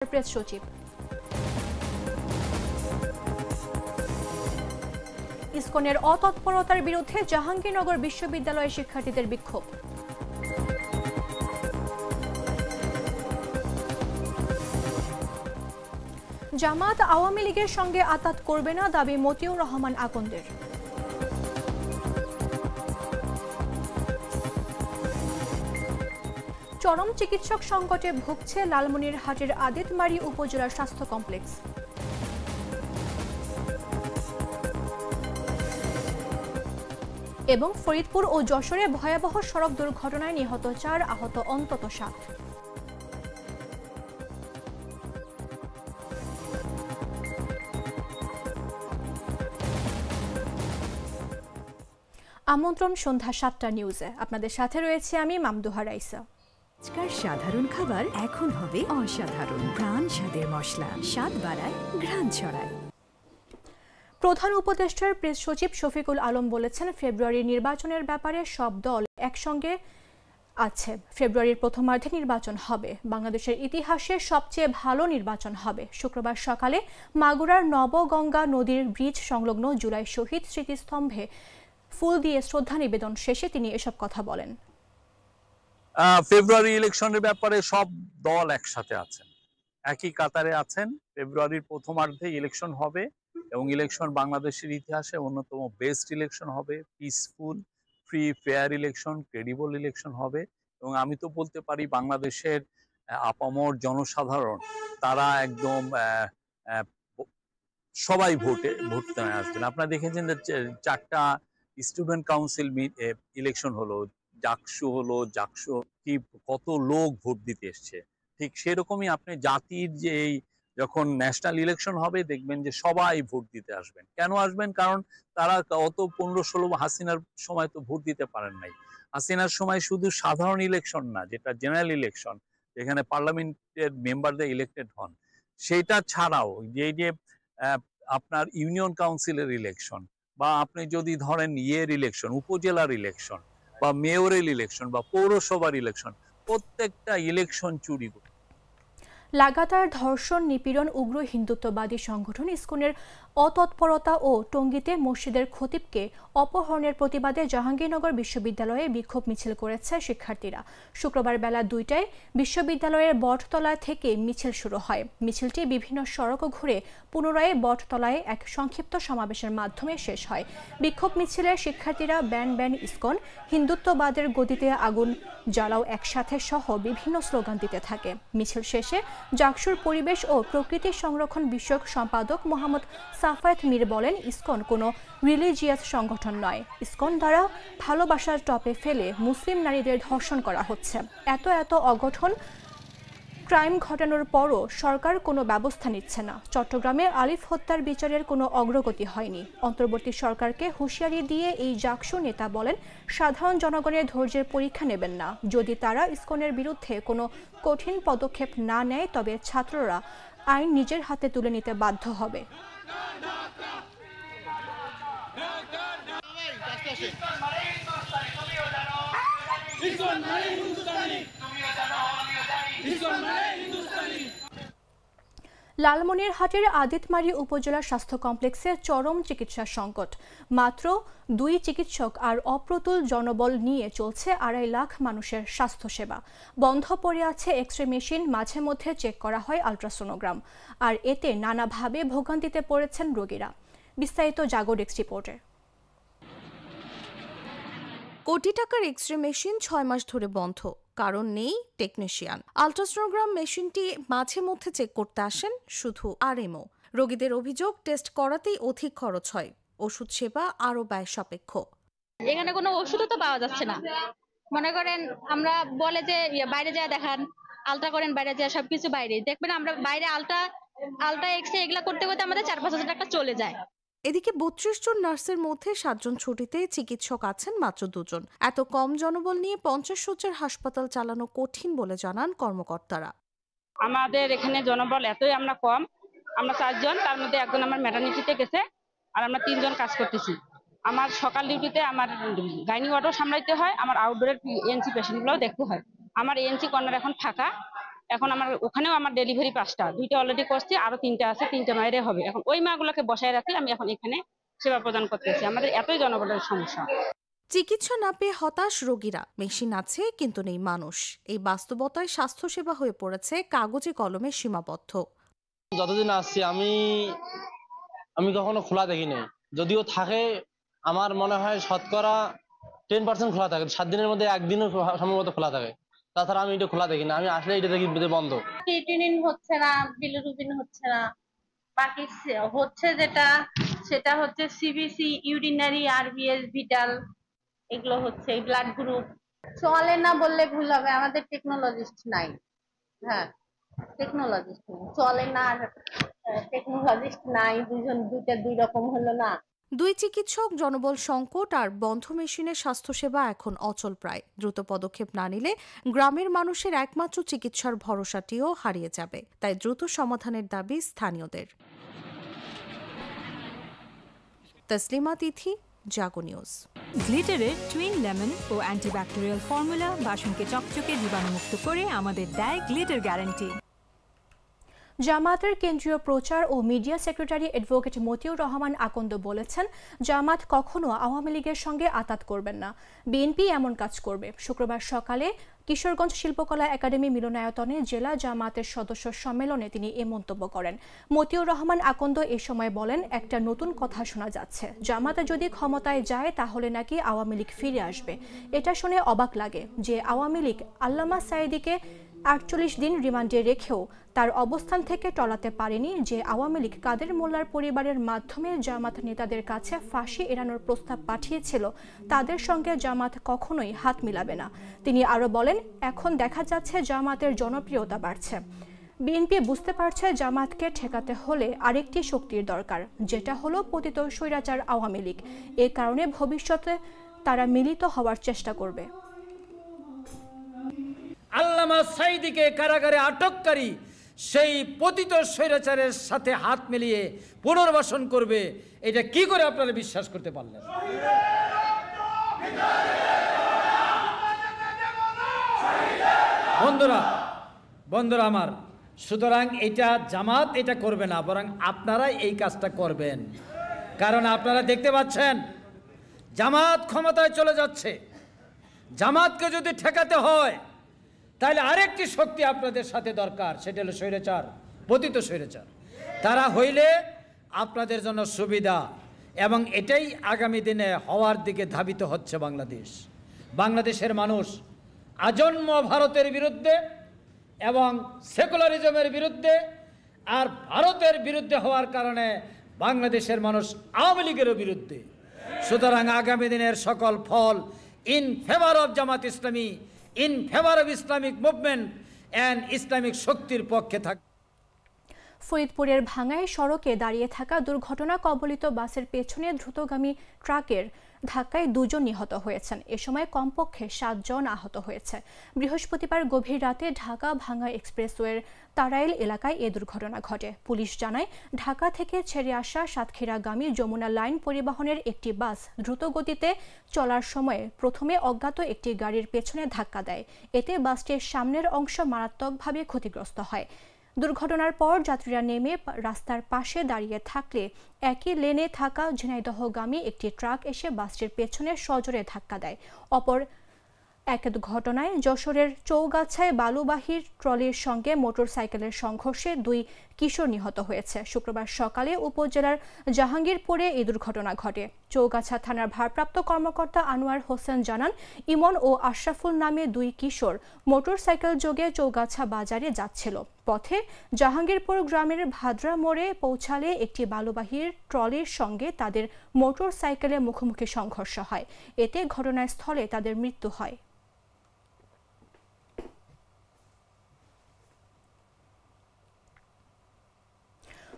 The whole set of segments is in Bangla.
প্রেস সচিব। ইসকনের অতৎপরতার বিরুদ্ধে জাহাঙ্গীরনগর বিশ্ববিদ্যালয়ের শিক্ষার্থীদের বিক্ষোভ। জামাত আওয়ামী লীগের সঙ্গে আতাত করবে না দাবি মতিউর রহমান আকন্দের। চরম চিকিৎসক সংকটে ভুগছে লালমনিরহাটের আদিতমারী উপজেলার স্বাস্থ্য কমপ্লেক্স। এবং ফরিদপুর ও যশোরে ভয়াবহ সড়ক দুর্ঘটনায় নিহত 4, আহত অন্তত 7। আমন্ত্রণ সন্ধ্যা 7টা নিউজে। আপনাদের সাথে রয়েছে আমি মামদুহা রাইসা। আজকাল সাধারণ খাবার এখন হবে অসাধারণ। প্রাণ স্বাদের মশলা, স্বাদ বাড়ায়, ঘ্রাণ ছড়ায়। প্রধান উপদেষ্টার প্রেস সচিব শফিকুল আলম বলেছেন, ফেব্রুয়ারির নির্বাচনের ব্যাপারে সব দল একসঙ্গে আছে। ফেব্রুয়ারির প্রথমার্ধে নির্বাচন হবে, বাংলাদেশের ইতিহাসে সবচেয়ে ভালো নির্বাচন হবে। শুক্রবার সকালে মাগুরার নবগঙ্গা নদীর ব্রিজ সংলগ্ন জুলাই শহীদ স্মৃতিস্তম্ভে ফুল দিয়ে শ্রদ্ধা নিবেদন শেষে তিনি এসব কথা বলেন। ফেব্রুয়ারি ইলেকশনের ব্যাপারে সব দল একসাথে আছেন, একই কাতারে আছেন। ফেব্রুয়ারির প্রথমার্ধে ইলেকশন হবে এবং ইলেকশন বাংলাদেশের ইতিহাসে অন্যতম বেস্ট ইলেকশন হবে। Peaceful, free, fair election, credible election হবে। এবং আমি তো বলতে পারি বাংলাদেশের আপামর জনসাধারণ তারা একদম সবাই ভোট আসবেন। আপনারা দেখেছেন যে 4টা স্টুডেন্ট কাউন্সিল ইলেকশন হলো, জাকসু কি কত লোক ভোট দিতে এসছে। ঠিক সেরকমই আপনি জাতির যে এই যখন ন্যাশনাল ইলেকশন হবে দেখবেন যে সবাই ভোট দিতে আসবেন। কেন আসবেন? কারণ তারা অত 15-16 হাসিনার সময় তো ভোট দিতে পারেন নাই। হাসিনার সময় শুধু সাধারণ ইলেকশন না, যেটা জেনারেল ইলেকশন, যেখানে পার্লামেন্টের মেম্বারদের ইলেক্টেড হন, সেটা ছাড়াও যে আপনার ইউনিয়ন কাউন্সিলের ইলেকশন, বা আপনি যদি ধরেন ইলেকশন, উপজেলার ইলেকশন, বা মেয়রের ইলেকশন, বা পৌরসভার ইলেকশন, প্রত্যেকটা ইলেকশন চুরি করে। লাগাতার ধর্ষণ, নিপীড়ন, উগ্র হিন্দুত্ববাদী সংগঠন ইসকনের অতৎপরতা ও টঙ্গীতে মসজিদের খতিবকে অপহরণের প্রতিবাদে জাহাঙ্গীরনগর বিশ্ববিদ্যালয়ে বিক্ষোভ মিছিল করেছে শিক্ষার্থীরা। শুক্রবার বেলা 2টায় বিশ্ববিদ্যালয়ের বটতলা থেকে মিছিল শুরু হয়। মিছিলটি বিভিন্ন সড়ক ঘুরে পুনরায় বটতলায় এক সংক্ষিপ্ত সমাবেশের মাধ্যমে শেষ হয়। বিক্ষোভ মিছিলে শিক্ষার্থীরা ব্যান ব্যান ইসকন, হিন্দুত্ববাদের গদিতে আগুন জ্বালাও একসাথে সহ বিভিন্ন স্লোগান দিতে থাকে। মিছিল শেষে জাকসুর পরিবেশ ও প্রকৃতি সংরক্ষণ বিষয়ক সম্পাদক মোহাম্মদ সাফায়েত মীর বলেন, ইসকন কোনো রিলিজিয়াস সংগঠন নয়। ইসকন দ্বারা ভালোবাসার টপে ফেলে মুসলিম নারীদের ধর্ষণ করা হচ্ছে। এত অঘটন ক্রাইম ঘটানোর পরও সরকার কোনো ব্যবস্থা নিচ্ছে না। চট্টগ্রামে আলিফ হত্যার বিচারের কোনো অগ্রগতি হয়নি। অন্তর্বর্তী সরকারকে হুঁশিয়ারি দিয়ে এই জাকসু নেতা বলেন, সাধারণ জনগণের ধৈর্যের পরীক্ষা নেবেন না। যদি তারা ইসকনের বিরুদ্ধে কোনো কঠিন পদক্ষেপ না নেয় তবে ছাত্ররা আইন নিজের হাতে তুলে নিতে বাধ্য হবে। লালমনিরহাটের আদিতমারী উপজেলা স্বাস্থ্য কমপ্লেক্সে চরম চিকিৎসা সংকট। মাত্র 2 চিকিৎসক আর অপ্রতুল জনবল নিয়ে চলছে 2.5 লাখ মানুষের স্বাস্থ্যসেবা। বন্ধ পড়ে আছে এক্স-রে মেশিন, মাঝে মধ্যে চেক করা হয় আলট্রাসোনোগ্রাম। আর এতে নানাভাবে ভোগান্তিতে পড়েছেন রোগীরা। বিস্তারিত জাগো ডেস্ক রিপোর্টে। কোটি টাকার এক্স-রে মেশিন 6 মাস ধরে বন্ধ, কারণ নেই টেকনিশিয়ান। আলট্রাসোনোগ্রাম মেশিনটি মাঝে মধ্যে চেক করতে আসেন শুধু আরএমও। রোগীদের অভিযোগ, টেস্ট করাতেই অধিক খরচ হয়, ওষুধ সেবা আরো ব্যয় সাপেক্ষ। এখানে কোনো ওষুধও তো পাওয়া যাচ্ছে না। মনে করেন আমরা বলে যে বাইরে যায় দেখান, আলট্রা করেন বাইরে যায়, সবকিছু বাইরে দেখবেন। আমরা বাইরে আলট্রা এক্স-রে এগুলা করতে করতে আমাদের 4-5 হাজার টাকা চলে যায়। এদিকে 32 জন নার্সের মধ্যে 7 জন ছুটিতে, চিকিৎসক আছেন মাত্র 2 জন। এত কম জনবল নিয়ে 50 শয্যার হাসপাতাল চালানো কঠিন বলে জানান কর্মকর্তারা। আমাদের এখানে জনবল এতই আমরা কম, আমরা 4 জন, তার মধ্যে একজন আমার ম্যাটারনিটিতে গেছে, আর আমরা 3 জন কাজ করতেছি। আমার সকাল ডিউটিতে আমার গাইনি ওয়ার্ডও সামলাইতে হয়, আমার আউটডোরের এএনসি পেশেন্টগুলোও দেখতে হয়। আমার এএনসি কর্নার এখন ফাঁকা, এখন আমার ওখানেও আমার ডেলিভারি 5টা, 2টা অলরেডি করছি, আরো 3টা আছে, 3টে মায়েরে হবে। এখন ওই মাগুলোকে বসায় রাখি, আমি এখন এখানে সেবা প্রদান করতেছি। আমাদের এতই জনবলের সমস্যা। চিকিৎসা না পেয়ে হতাশ রোগীরা। মেশিন আছে কিন্তু নেই মানুষ। এই বাস্তবতায় স্বাস্থ্যসেবা হয়ে পড়েছে কাগজে কলমে সীমাবদ্ধ। যতদিন আসছি আমি কখনো খোলা দেখিনি, যদিও থাকে আমার মনে হয় শতকরা 10% খোলা থাকে, 7 দিনের মধ্যে একদিনও সম্ভবত খোলা থাকে। তাছাড়া আমি এটা খোলা দেখি না, আমি আসলে এটা দেখি বন্ধ। ক্রিয়েটিনিন হচ্ছে না, বিলিরুবিন হচ্ছে না, বাকি হচ্ছে সেটা হচ্ছে সিবিসি, ইউরিনারি, আরবিএস, ভিটাল, এগুলো হচ্ছে ব্লাড গ্রুপ। চলে না বললে ভুল হবে, আমাদের টেকনোলজিস্ট নাই। হ্যাঁ, টেকনোলজিস্ট নেই, চলে না আর টেকনোলজিস্ট নাই, দুইটা দুই রকম হলো না। 2 চিকিৎসক, জনবল সংকট আর বন্ধ মেশিনের স্বাস্থ্যসেবা এখন অচল প্রায়। দ্রুত পদক্ষেপ না নিলে গ্রামের মানুষের একমাত্র চিকিৎসার ভরসাটিও হারিয়ে যাবে। তাই দ্রুত সমাধানের দাবি স্থানীয়দের। তসলিমা তিথি, জাগো নিউজ। গ্লিটারের টুইন লেমন ও অ্যান্টিব্যাকটেরিয়াল ফর্মুলা বাসনকে চকচকে জীবাণুমুক্ত করে আমাদের দেয় গ্লিটার গ্যারান্টি। জামায়াতের কেন্দ্রীয় প্রচার ও media secretary advocate Matiur Rahman Akand বলেছেন, জামায়াত কখনো আওয়ামী লীগের সঙ্গে আতাত করবেন না, বিএনপি এমন কাজ করবে। শুক্রবার সকালে কিশোরগঞ্জ শিল্পকলা একাডেমি মিলনায়তনে জেলা জামায়াতের সদস্য সম্মেলনে তিনি এ মন্তব্য করেন। মতিউর রহমান আকন্দ এ সময় বলেন, একটা নতুন কথা শোনা যাচ্ছে, জামায়াতে যদি ক্ষমতায় যায় তাহলে নাকি আওয়ামী লীগ ফিরে আসবে। এটা শুনে অবাক লাগে যে আওয়ামী লীগ আল্লামা সাঈদীকে 48 দিন রিমান্ডে রেখেও তার অবস্থান থেকে টলাতে পারেনি। যে আওয়ামী লীগ কাদের মোল্লার পরিবারের মাধ্যমে জামাত নেতাদের কাছে ফাঁসি এড়ানোর প্রস্তাব পাঠিয়েছিল, তাদের সঙ্গে জামাত কখনোই হাত মিলাবে না। তিনি আরও বলেন, এখন দেখা যাচ্ছে জামাতের জনপ্রিয়তা বাড়ছে। বিএনপি বুঝতে পারছে জামাতকে ঠেকাতে হলে আরেকটি শক্তির দরকার, যেটা হলো পতিত স্বৈরাচার আওয়ামী লীগ। এ কারণে ভবিষ্যতে তারা মিলিত হওয়ার চেষ্টা করবে। আল্লামা সাঈদীকে কারাগারে আটককারী সেই পতিত স্বৈরাচারের সাথে হাত মিলিয়ে পুনর্বাসন করবে, এটা কি করে আপনারা বিশ্বাস করতে পারলেন? বন্ধুরা আমার, সুতরাং এটা জামাত এটা করবে না, বরং আপনারাই এই কাজটা করবেন। কারণ আপনারা দেখতে পাচ্ছেন জামাত ক্ষমতায় চলে যাচ্ছে। জামাতকে যদি ঠেকাতে হয় তাহলে আরেকটি শক্তি আপনাদের সাথে দরকার, সেটা হলো স্বৈরাচার, পতিত স্বৈরাচার। তারা হইলে আপনাদের জন্য সুবিধা, এবং এটাই আগামী দিনে হওয়ার দিকে ধাবিত হচ্ছে বাংলাদেশ। বাংলাদেশের মানুষ আজন্ম ভারতের বিরুদ্ধে এবং সেকুলারিজমের বিরুদ্ধে আর ভারতের বিরুদ্ধে হওয়ার কারণে বাংলাদেশের মানুষ আওয়ামী লীগেরও বিরুদ্ধে। সুতরাং আগামী দিনের সকল ফল in favour of Jamaat Islami, in favour of Islamic movement and Islamic শক্তির পক্ষে থাকবে। ফরিদপুরের ভাঙ্গাই সড়কে দাঁড়িয়ে থাকা দুর্ঘটনা কবলিত বাসের পেছনে দ্রুতগামী ট্রাকের ধাক্কায় 2 জন নিহত হয়েছেন। এ সময় কমপক্ষে 7 জন আহত হয়েছে। বৃহস্পতিবার গভীর রাতে ঢাকা ভাঙ্গা এক্সপ্রেসওয়ের তারাইল এলাকায় এ দুর্ঘটনা ঘটে। পুলিশ জানায়, ঢাকা থেকে ছেড়ে আসা সাতক্ষীরাগামী যমুনা লাইন পরিবহনের একটি বাস দ্রুত গতিতে চলার সময় প্রথমে অজ্ঞাত একটি গাড়ির পেছনে ধাক্কা দেয়। এতে বাসটির সামনের অংশ মারাত্মকভাবে ক্ষতিগ্রস্ত হয়। দুর্ঘটনার পর যাত্রীরা নেমে রাস্তার পাশে দাঁড়িয়ে থাকলে একই লেনে থাকা ঝিনাইদহগামী একটি ট্রাক এসে বাসটির পেছনে সজোরে ধাক্কা দেয়। অপর এক ঘটনায় যশোরের চৌগাছায় বালুবাহীর ট্রলির সঙ্গে মোটরসাইকেলের সংঘর্ষে 2 কিশোর নিহত হয়েছে। শুক্রবার সকালে উপজেলার জাহাঙ্গীরপুরে এই দুর্ঘটনা ঘটে। চৌগাছা থানার ভারপ্রাপ্ত কর্মকর্তা আনোয়ার হোসেন জানান, ইমন ও আশরাফুল নামে 2 কিশোর মোটরসাইকেল যোগে চৌগাছা বাজারে যাচ্ছিল। পথে জাহাঙ্গীরপুর গ্রামের ভাদ্রা মোড়ে পৌঁছালে একটি বালুবাহীর ট্রলির সঙ্গে তাদের মোটরসাইকেলে মুখোমুখি সংঘর্ষ হয়। এতে ঘটনাস্থলে তাদের মৃত্যু হয়।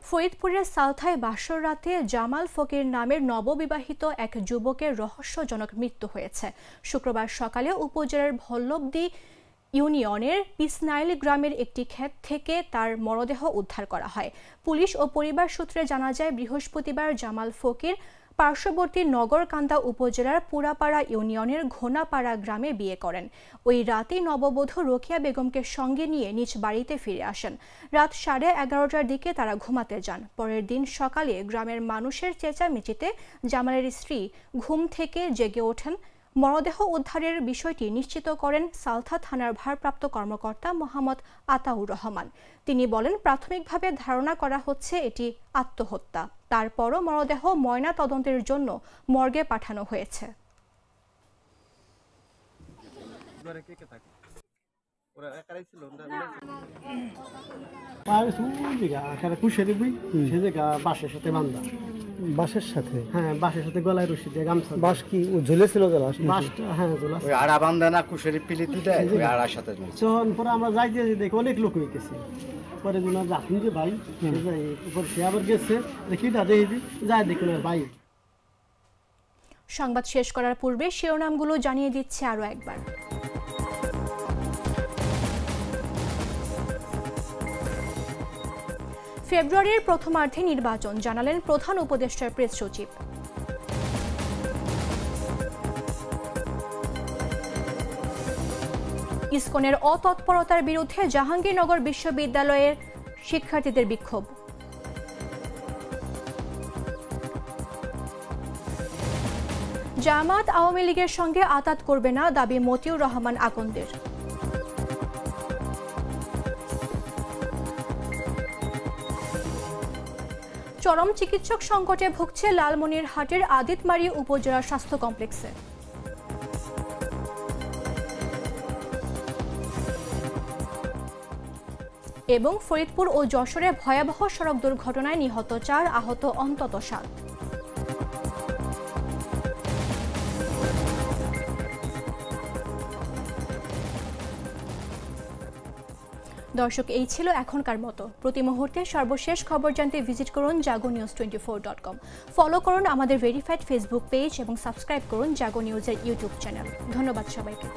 ফরিদপুরের সালথায় বাসর রাতে জামাল ফকির নামের নববিবাহিত এক যুবকের রহস্যজনক মৃত্যু হয়েছে। শুক্রবার সকালে উপজেলার ভল্লবদী ইউনিয়নের পিসনাইল গ্রামের একটি ক্ষেত থেকে তার মরদেহ উদ্ধার করা হয়। পুলিশ ও পরিবার সূত্রে জানা যায়, বৃহস্পতিবার জামাল ফকির পার্শ্ববর্তী নগরকান্দা উপজেলার পুরাপাড়া ইউনিয়নের ঘোনাপাড়া গ্রামে বিয়ে করেন। ওই রাতেই নববধূ রোকেয়া বেগমকে সঙ্গে নিয়ে নিজ বাড়িতে ফিরে আসেন। রাত 11:30টার দিকে তারা ঘুমাতে যান। পরের দিন সকালে গ্রামের মানুষের চেঁচামেচিতে জামালের স্ত্রী ঘুম থেকে জেগে ওঠেন। মরদেহ উদ্ধারের বিষয়টি নিশ্চিত করেন সালথা থানার ভারপ্রাপ্ত কর্মকর্তা মোহাম্মদ আতাউর রহমান। তিনি বলেন, প্রাথমিকভাবে ধারণা করা হচ্ছে এটি আত্মহত্যা। তারপরও মরদেহ ময়না তদন্তের জন্য মর্গে পাঠানো হয়েছে। বাঁশের সাথে হ্যাঁ, বাঁশের সাথে গলায় রশি দিয়ে গামছা। বাঁশ কি ঝুলেছিল? বাঁশটা হ্যাঁ ঝুলা, ওই আড়া বান্ধা না কুশেরি পিলিতে দেয়, ওই আড়ার সাথে ঝুলছে। তখন পরে আমরা যাইতে দেখি অনেক লোক হয়ে গেছে। পরে আপনি যে ভাই উপর সে আবার গেছে কিটা দেখি যাই দেখুন ভাই। সংবাদ শেষ করার পূর্বে শিরোনামগুলো জানিয়ে দিচ্ছে আরো একবার। ফেব্রুয়ারির প্রথমার্ধে নির্বাচন, জানালেন প্রধান উপদেষ্টার প্রেস সচিব। ইসকনের অতৎপরতার বিরুদ্ধে জাহাঙ্গীরনগর বিশ্ববিদ্যালয়ের শিক্ষার্থীদের বিক্ষোভ। জামাত আওয়ামী লীগের সঙ্গে আঁতাত করবে না, দাবি মতিউর রহমান আকন্দের। চরম চিকিৎসক সংকটে ভুগছে লালমনিরহাটের আদিতমারি উপজেলা স্বাস্থ্য কমপ্লেক্সে। এবং ফরিদপুর ও যশোরে ভয়াবহ সড়ক দুর্ঘটনায় নিহত 4, আহত অন্তত 7। দর্শক, এই ছিল এখনকার মতো। প্রতি মুহূর্তে সর্বশেষ খবর জানতে ভিজিট করুন jagonews24.com। ফলো করুন আমাদের ভেরিফাইড ফেসবুক পেজ এবং সাবস্ক্রাইব করুন জাগো নিউজের ইউটিউব চ্যানেল। ধন্যবাদ সবাইকে।